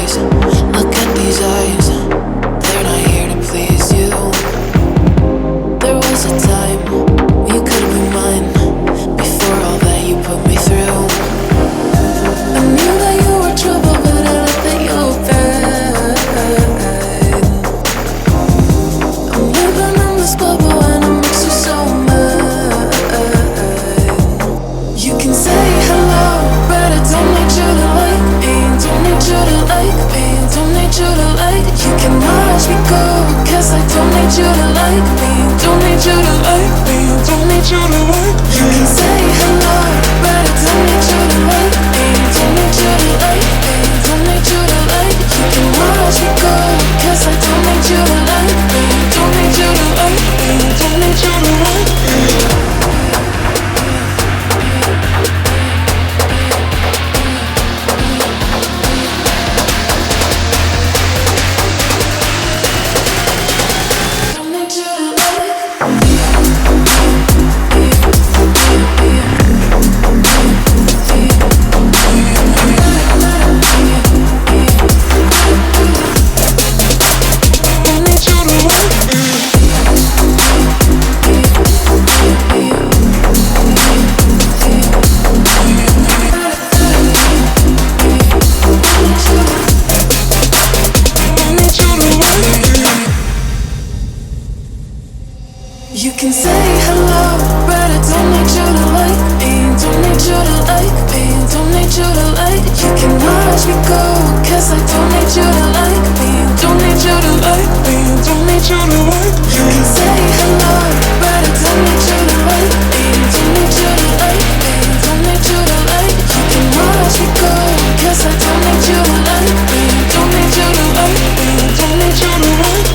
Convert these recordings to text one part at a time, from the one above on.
dies. Look at these eyes, they're not here to please you. There was a time you could be mine, before all that you put me through. I knew that you were trouble, but I let that you were bad. I'm living in this bubble and it makes you so mad. You can say hello, but I don't need you to like me. Don't need you to like me. Don't need you to like. You can watch me go, cause I don't need you to like me. Don't need you to like me. Don't need you to like. You can say hello, but I don't need you to like me. Don't need you to like me. Don't need you to like. You can watch me go, cause I don't need you to like me. Don't need you to like me. Don't need you to like me. You can say hello, but I don't need you to like me. Don't need you to like me. Don't need you to like. You can watch me go, cause I don't need you to like me. Don't need you to like me. Don't need you to like.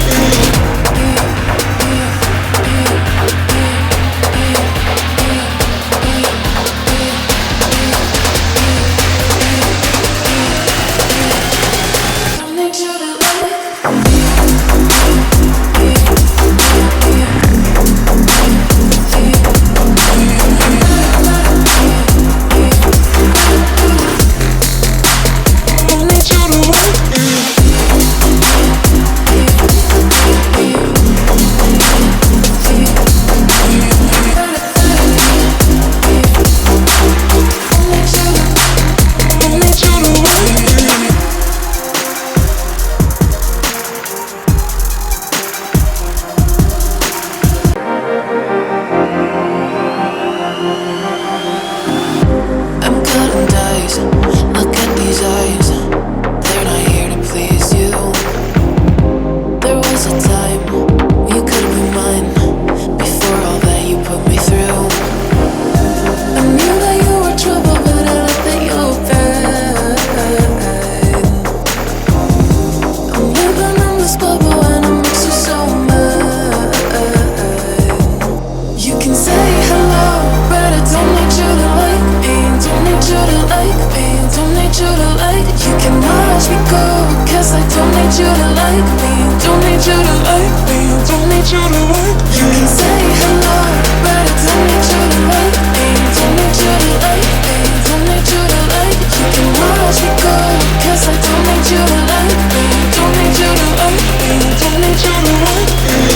You can say hello, but I don't need you to like me. Don't need you to like me. Don't need you to like. You can watch me go, cause I don't need you to like me. Don't need you to like me. Don't need you to like me.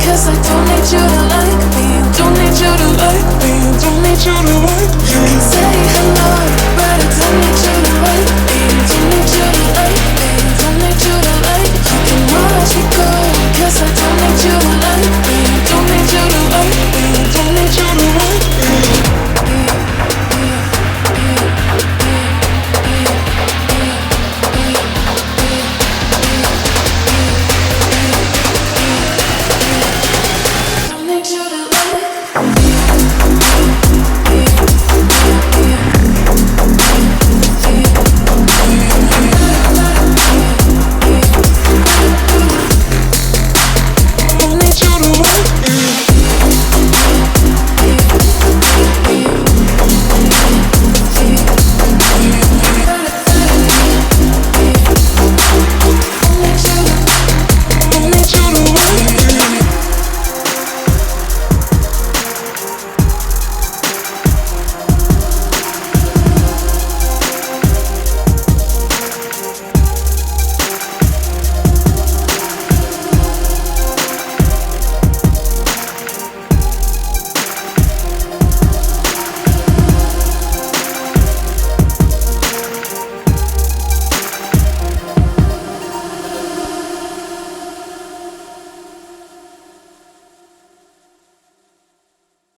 Cause I don't need you to like me. Don't need you to like me.